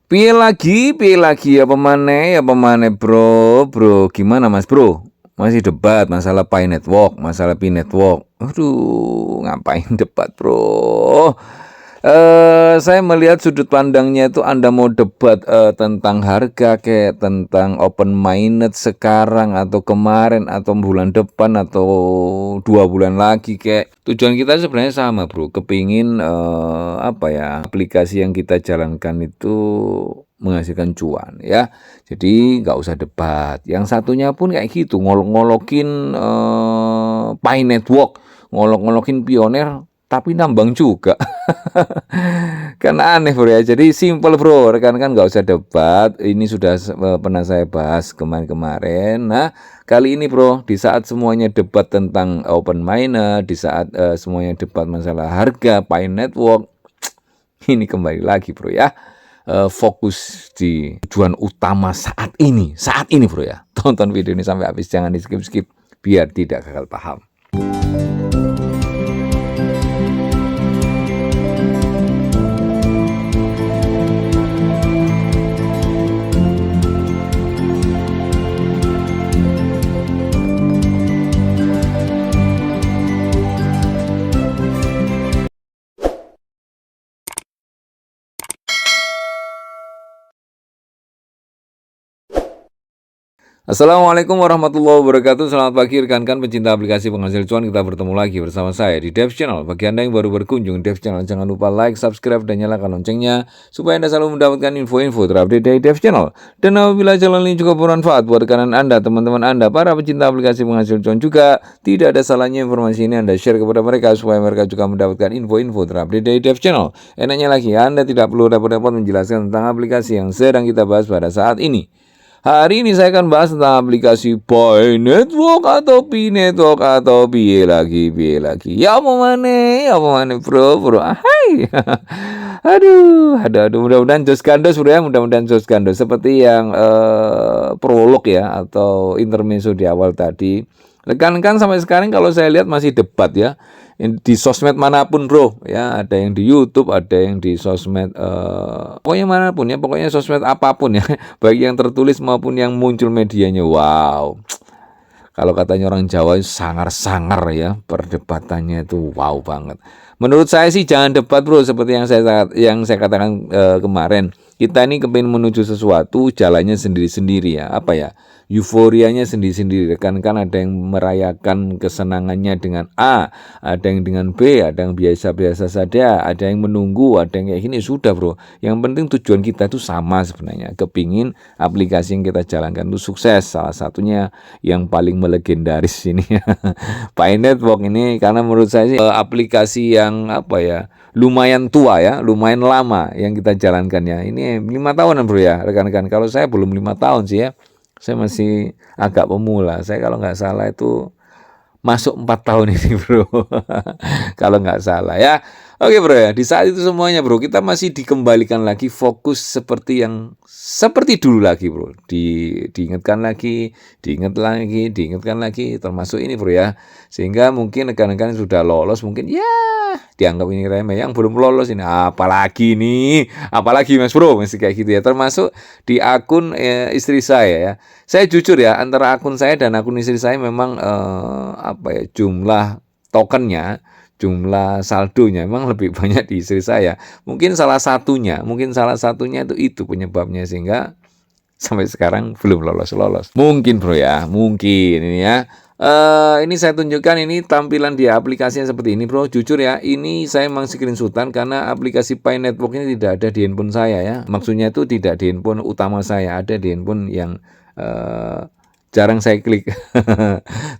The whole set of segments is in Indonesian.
Piye lagi, ya pemane bro, gimana mas bro? Masih debat masalah Pi Network, masalah Pi Network. Aduh, ngapain debat bro? Saya melihat sudut pandangnya itu Anda mau debat tentang harga, kayak tentang open minded sekarang atau kemarin atau bulan depan atau 2 bulan lagi, kayak tujuan kita sebenarnya sama bro. Kepingin aplikasi yang kita jalankan itu menghasilkan cuan ya. Jadi nggak usah debat. Yang satunya pun kayak gitu, ngolok-ngolokin Pi Network, ngolok-ngolokin Pioneer, tapi nambang juga. Kan aneh bro ya. Jadi simple bro, rekan-rekan nggak usah debat. Ini sudah pernah saya bahas kemarin-kemarin. Nah kali ini bro, di saat semuanya debat tentang open miner, di saat semuanya debat masalah harga Pi Network, ini kembali lagi bro ya. Fokus di tujuan utama saat ini bro ya. Tonton video ini sampai habis, jangan di skip biar tidak gagal paham. Assalamualaikum warahmatullahi wabarakatuh. Selamat pagi rekan-rekan pencinta aplikasi penghasil cuan. Kita bertemu lagi bersama saya di Devs Channel. Bagi Anda yang baru berkunjung Devs Channel, jangan lupa like, subscribe, dan nyalakan loncengnya supaya Anda selalu mendapatkan info-info terupdate dari Devs Channel. Dan apabila channel ini juga bermanfaat buat rekan Anda, teman-teman Anda, para pencinta aplikasi penghasil cuan juga, tidak ada salahnya informasi ini Anda share kepada mereka supaya mereka juga mendapatkan info-info terupdate dari Devs Channel. Enaknya lagi, Anda tidak perlu repot-repot menjelaskan tentang aplikasi yang sedang kita bahas pada saat ini. Hari ini saya akan bahas tentang aplikasi Pi Network atau Pi Network atau piye lagi. Ya apa mana bro. Hai. Aduh, mudah-mudahan jos gandos bro ya, mudah-mudahan jos gandos seperti yang prolog ya atau intermezzo di awal tadi. Rekan-rekan sampai sekarang kalau saya lihat masih debat ya. Di sosmed manapun bro ya, ada yang di YouTube, ada yang di sosmed pokoknya manapun ya, pokoknya sosmed apapun ya, baik yang tertulis maupun yang muncul medianya. Wow, kalau katanya orang Jawa sangar-sangar ya, perdebatannya itu wow banget. Menurut saya sih jangan debat bro, seperti yang saya katakan kemarin. Kita ini kepingin menuju sesuatu, jalannya sendiri-sendiri ya. Apa ya? Euforianya sendiri-sendiri. Rekan-rekan ada yang merayakan kesenangannya dengan A, ada yang dengan B, ada yang biasa-biasa saja, ada yang menunggu, ada yang kayak gini. Sudah bro. Yang penting tujuan kita itu sama sebenarnya. Kepingin aplikasi yang kita jalankan itu sukses. Salah satunya yang paling melegendaris ini Pi Network ini, karena menurut saya sih aplikasi yang lumayan tua ya, lumayan lama yang kita jalankan ya. Ini 5 tahunan bro ya rekan-rekan. Kalau saya belum 5 tahun sih ya, saya masih agak pemula. Saya kalau nggak salah itu masuk 4 tahun ini bro. Kalau nggak salah ya. Oke bro ya, di saat itu semuanya bro, kita masih dikembalikan lagi fokus seperti dulu lagi bro. Diingatkan lagi, diingatkan lagi, termasuk ini bro ya. Sehingga mungkin rekan-rekan sudah lolos mungkin ya dianggap ini remeh, yang belum lolos ini apalagi mas bro, masih kayak gitu ya. Termasuk di akun istri saya ya. Saya jujur ya, antara akun saya dan akun istri saya memang jumlah tokennya, jumlah saldonya memang lebih banyak di istri saya. Mungkin salah satunya itu penyebabnya sehingga sampai sekarang belum lolos. Mungkin bro ya, mungkin ini ya. Ini saya tunjukkan ini tampilan di aplikasinya seperti ini bro. Jujur ya, ini saya memang screenshotan karena aplikasi Pi Network ini tidak ada di handphone saya ya. Maksudnya itu tidak di handphone utama saya, ada di handphone yang jarang saya klik.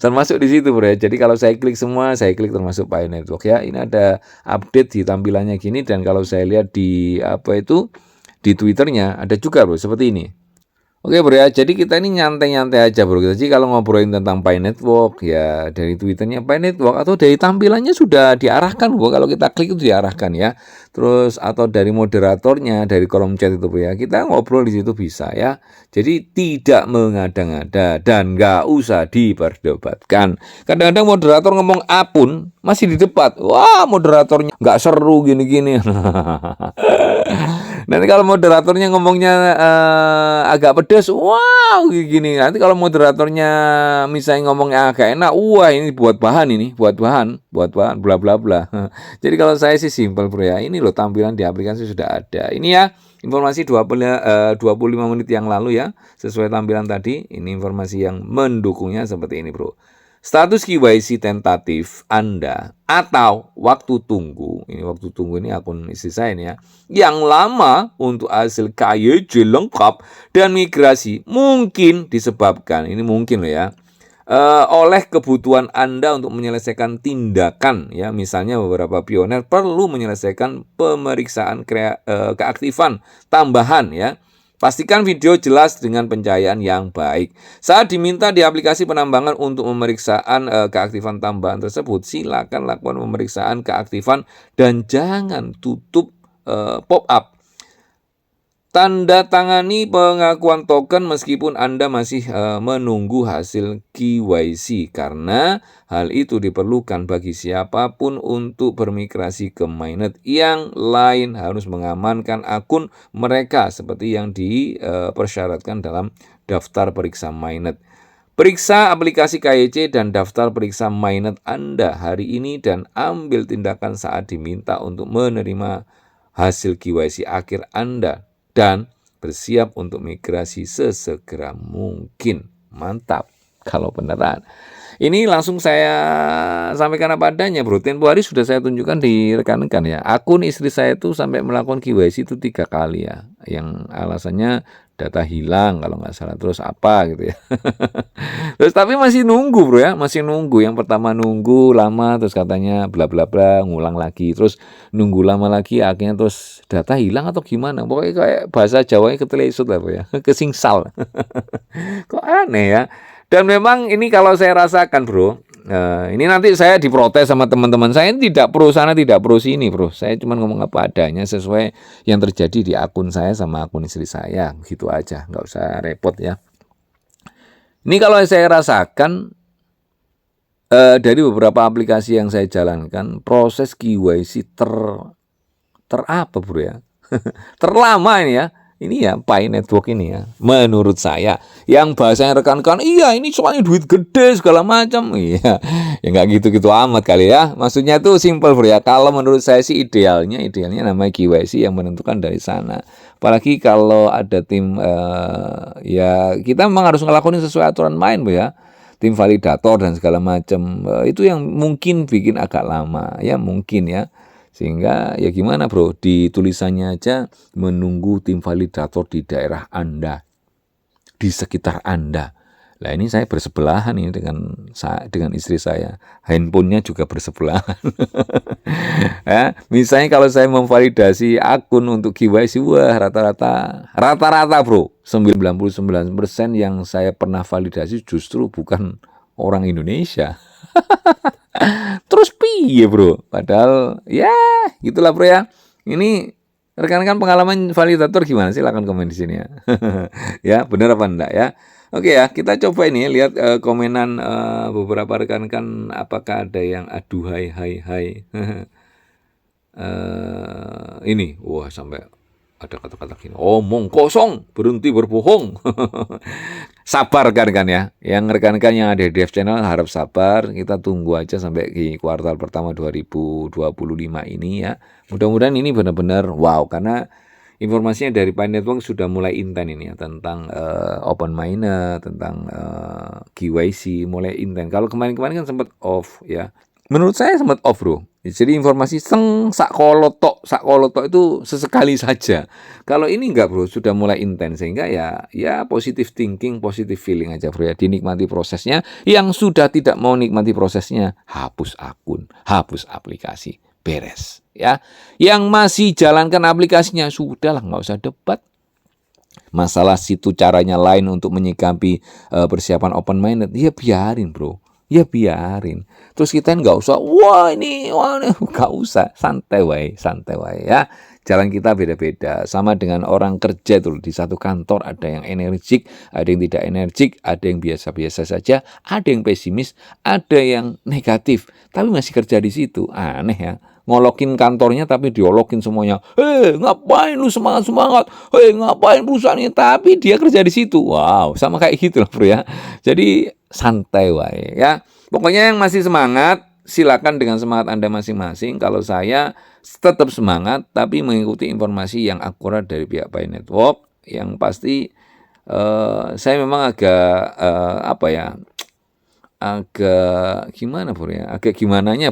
Termasuk di situ bro ya. Jadi kalau saya klik semua, saya klik termasuk Pi Network ya. Ini ada update di tampilannya gini, dan kalau saya lihat di di Twitternya ada juga bro seperti ini. Oke bro ya, jadi kita ini nyantai-nyantai aja bro. Jadi kalau ngobrolin tentang Pi Network ya, dari Twitternya Pi Network atau dari tampilannya sudah diarahkan bro. Kalau kita klik itu diarahkan ya. Terus atau dari moderatornya, dari kolom chat itu bro ya, kita ngobrol di situ bisa ya. Jadi tidak mengada-ngada dan nggak usah diperdebatkan. Kadang-kadang moderator ngomong A pun masih di debat. Wah moderatornya nggak seru gini-gini. Nanti kalau moderatornya ngomongnya agak pedas, wow gini. Nanti kalau moderatornya misalnya ngomongnya agak enak, wah ini buat bahan, bla bla bla. Jadi kalau saya sih simpel bro ya. Ini loh tampilan di aplikasi sudah ada. Ini ya informasi 25 menit yang lalu ya, sesuai tampilan tadi. Ini informasi yang mendukungnya seperti ini bro. Status KYC tentatif Anda atau waktu tunggu, ini waktu tunggu ini akun istri saya ini ya, yang lama untuk hasil KYC lengkap dan migrasi mungkin disebabkan, ini mungkin loh ya, oleh kebutuhan Anda untuk menyelesaikan tindakan ya, misalnya beberapa pioner perlu menyelesaikan pemeriksaan keaktifan tambahan ya. Pastikan video jelas dengan pencahayaan yang baik. Saat diminta di aplikasi penambangan untuk pemeriksaan keaktifan tambahan tersebut, silakan lakukan pemeriksaan keaktifan dan jangan tutup pop-up. Tanda tangani pengakuan token meskipun Anda masih menunggu hasil KYC, karena hal itu diperlukan bagi siapapun untuk bermigrasi ke mainnet yang lain harus mengamankan akun mereka seperti yang dipersyaratkan dalam daftar periksa mainnet. Periksa aplikasi KYC dan daftar periksa mainnet Anda hari ini dan ambil tindakan saat diminta untuk menerima hasil KYC akhir Anda. Dan bersiap untuk migrasi sesegera mungkin. Mantap kalau beneran. Ini langsung saya sampaikan apa adanya bro. Tempo hari sudah saya tunjukkan di rekan-rekan ya. Akun istri saya itu sampai melakukan KYC itu 3 kali ya. Yang alasannya data hilang kalau nggak salah. Terus apa gitu ya. Terus tapi masih nunggu bro ya. Masih nunggu. Yang pertama nunggu lama terus katanya bla bla bla ngulang lagi. Terus nunggu lama lagi akhirnya terus data hilang atau gimana. Pokoknya kayak bahasa Jawanya ketelesut lah bro ya. Kesingsal. Kok aneh ya. Dan memang ini kalau saya rasakan bro, ini nanti saya diprotes sama teman-teman saya, tidak pro sana tidak pro sini bro. Saya cuma ngomong apa adanya sesuai yang terjadi di akun saya sama akun istri saya, gitu aja, nggak usah repot ya. Ini kalau saya rasakan dari beberapa aplikasi yang saya jalankan, proses KYC apa bro ya, terlama ini ya. Ini ya Pi Network ini ya, menurut saya yang bahasanya rekan-rekan, iya ini soalnya duit gede segala macam, iya ya nggak gitu-gitu amat kali ya. Maksudnya itu simple bro ya. Kalau menurut saya sih idealnya namanya KYC yang menentukan dari sana. Apalagi kalau ada tim ya kita memang harus ngelakuin sesuai aturan main bro ya. Tim validator dan segala macam itu yang mungkin bikin agak lama ya, mungkin ya. Sehingga ya gimana bro, di tulisannya aja menunggu tim validator di daerah Anda, di sekitar Anda. Nah ini saya bersebelahan ini dengan istri saya, handphonenya juga bersebelahan. Ya, misalnya kalau saya memvalidasi akun untuk KYC, wah rata-rata bro, 99% yang saya pernah validasi justru bukan orang Indonesia. Terus piye bro? Padahal ya gitulah bro ya. Ini rekan-rekan pengalaman validator gimana? Silakan komen di sini ya. Ya benar apa enggak ya? Oke ya, kita coba ini lihat komenan beberapa rekan-rekan, apakah ada yang aduhai hai. Ini wah sampai ada kata-kata gini, omong kosong, berhenti berbohong. Sabar kan ya. Yang rekan-rekan yang ada di Dev Channel harap sabar. Kita tunggu aja sampai di kuartal pertama 2025 ini ya. Mudah-mudahan ini benar-benar wow, karena informasinya dari Pi Network sudah mulai intens ini ya, tentang open mainnet, tentang KYC mulai intens. Kalau kemarin-kemarin kan sempat off ya. Menurut saya sempat off bro. Jadi informasi sak kolotok itu sesekali saja. Kalau ini enggak bro, sudah mulai intens, sehingga ya positive thinking, positive feeling aja bro ya, dinikmati prosesnya. Yang sudah tidak mau nikmati prosesnya, hapus akun, hapus aplikasi, beres ya. Yang masih jalankan aplikasinya, sudahlah nggak usah debat. Masalah situ caranya lain untuk menyikapi persiapan open minded, ya biarin bro. Ya biarin. Terus kita nggak usah, wah ini, nggak usah, santai wae ya. Jalan kita beda-beda. Sama dengan orang kerja tuh di satu kantor, ada yang energik, ada yang tidak energik, ada yang biasa-biasa saja, ada yang pesimis, ada yang negatif, tapi masih kerja di situ. Aneh ya. ngolokin kantornya tapi diolokin semuanya. Ngapain lu semangat-semangat? Ngapain perusahaan ini? Tapi dia kerja di situ. Wow, sama kayak gitu loh bro ya. Jadi santai wae ya. Pokoknya yang masih semangat, silakan dengan semangat Anda masing-masing. Kalau saya tetap semangat, tapi mengikuti informasi yang akurat dari pihak Pi Network. Yang pasti saya memang agak gimana bro ya, agak gimananya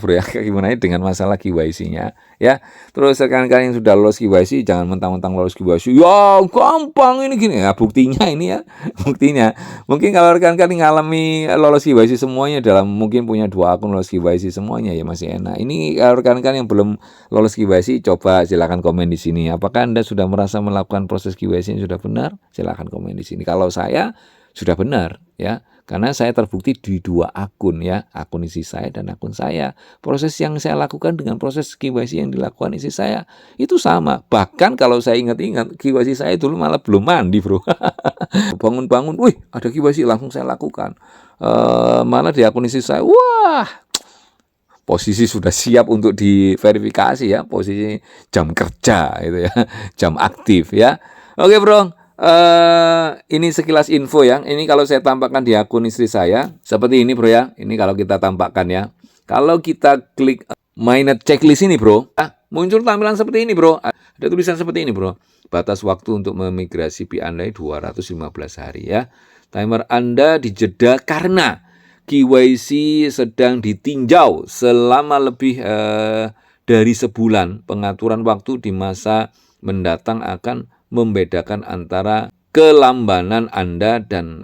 dengan masalah KYC-nya ya. Terus rekan-rekan yang sudah lolos KYC jangan mentang-mentang lolos KYC ya gampang ini gini ya, buktinya ini ya buktinya mungkin kalau rekan-rekan ngalami lolos KYC semuanya dalam mungkin punya 2 akun lolos KYC semuanya ya masih enak. Ini kalau rekan-rekan yang belum lolos KYC coba silakan komen di sini, apakah Anda sudah merasa melakukan proses KYC yang sudah benar? Silakan komen di sini. Kalau saya sudah benar ya, karena saya terbukti di 2 akun ya, akun istri saya dan akun saya. Proses yang saya lakukan dengan proses KYC yang dilakukan istri saya itu sama. Bahkan kalau saya ingat-ingat KYC saya dulu malah belum mandi bro. Bangun-bangun, wih ada KYC langsung saya lakukan. Malah di akun istri saya, wah posisi sudah siap untuk diverifikasi ya, posisi jam kerja itu ya, jam aktif ya. Oke bro. Ini sekilas info ya. Ini kalau saya tampakkan di akun istri saya seperti ini bro ya. Ini kalau kita tampakkan ya. Kalau kita klik mainnet checklist ini bro, muncul tampilan seperti ini bro. Ada tulisan seperti ini bro. Batas waktu untuk memigrasi Pi Anda 215 hari ya. Timer Anda dijeda karena KYC sedang ditinjau selama lebih dari sebulan. Pengaturan waktu di masa mendatang akan membedakan antara kelambanan Anda dan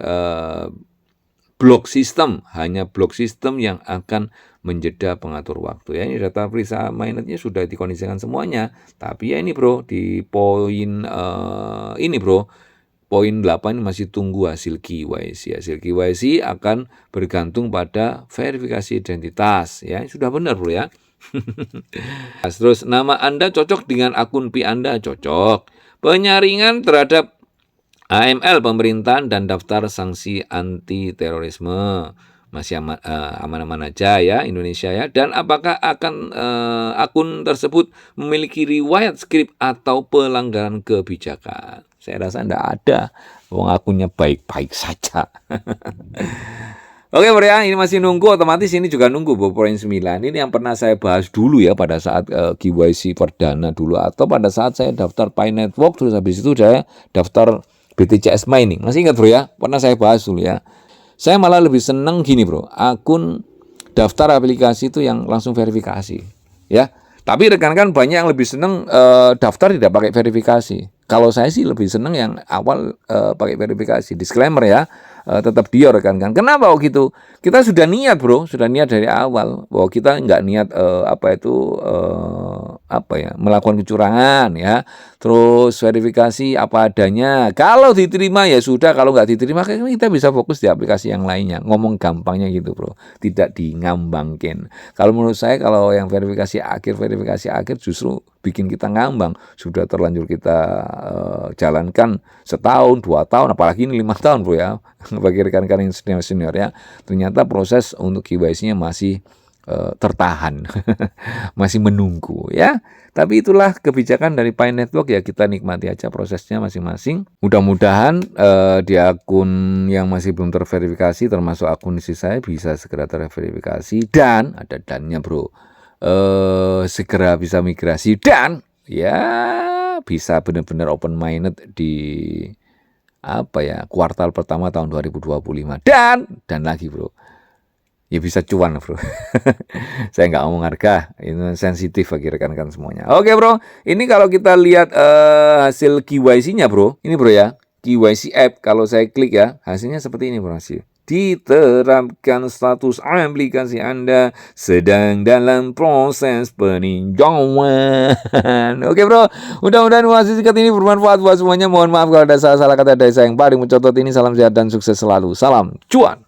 blok sistem. Hanya blok sistem yang akan menjeda pengatur waktu ya. Ini data periksa mainnetnya sudah dikondisikan semuanya. Tapi ya ini bro, di poin ini bro, poin 8 masih tunggu hasil KYC. Hasil KYC akan bergantung pada verifikasi identitas ya. Sudah benar bro ya. Terus nama Anda cocok dengan akun Pi Anda, cocok. Penyaringan terhadap AML pemerintahan dan daftar sanksi anti terorisme masih aman-aman aja ya Indonesia ya. Dan apakah akan akun tersebut memiliki riwayat skrip atau pelanggaran kebijakan? Saya rasa enggak ada. Wong akunnya baik-baik saja. Oke bro ya, ini masih nunggu, otomatis ini juga nunggu poin 9. Ini yang pernah saya bahas dulu ya pada saat KYC perdana dulu, atau pada saat saya daftar Pi Network terus habis itu saya daftar BTCS Mining. Masih ingat bro ya? Pernah saya bahas dulu ya. Saya malah lebih seneng gini bro, akun daftar aplikasi itu yang langsung verifikasi ya. Tapi rekan-rekan banyak yang lebih seneng daftar tidak pakai verifikasi. Kalau saya sih lebih seneng yang awal pakai verifikasi. Disclaimer ya, tetap dia rekan-rekan. Kenapa kok gitu? Kita sudah niat bro, sudah niat dari awal bahwa kita nggak niat melakukan kecurangan ya. Terus verifikasi apa adanya. Kalau diterima ya sudah, kalau nggak diterima kita bisa fokus di aplikasi yang lainnya. Ngomong gampangnya gitu bro, tidak ngambangkin. Kalau menurut saya kalau yang verifikasi akhir justru bikin kita ngambang. Sudah terlanjur kita jalankan setahun, 2 tahun, apalagi ini 5 tahun bro ya. Bagi rekan-rekan yang senior ya, ternyata proses untuk KYC-nya masih tertahan, masih menunggu ya. Tapi itulah kebijakan dari Pi Network ya, kita nikmati aja prosesnya masing-masing. Mudah-mudahan di akun yang masih belum terverifikasi, termasuk akun istri saya, bisa segera terverifikasi dan ada dannya bro. Segera bisa migrasi dan ya bisa benar-benar open mainnet di kuartal pertama tahun 2025 dan lagi bro ya bisa cuan bro. Saya nggak ngomong harga, ini sensitif bagi rekan-rekan semuanya. Oke bro, ini kalau kita lihat hasil KYC-nya bro, ini bro ya, KYC app kalau saya klik ya, hasilnya seperti ini bro. Hasil diterapkan status aplikasi Anda sedang dalam proses peninjauan. Oke bro, mudah-mudahan informasi singkat ini bermanfaat buat semuanya. Mohon maaf kalau ada salah-salah kata dari saya yang paling mencotot ini. Salam sehat dan sukses selalu. Salam cuan.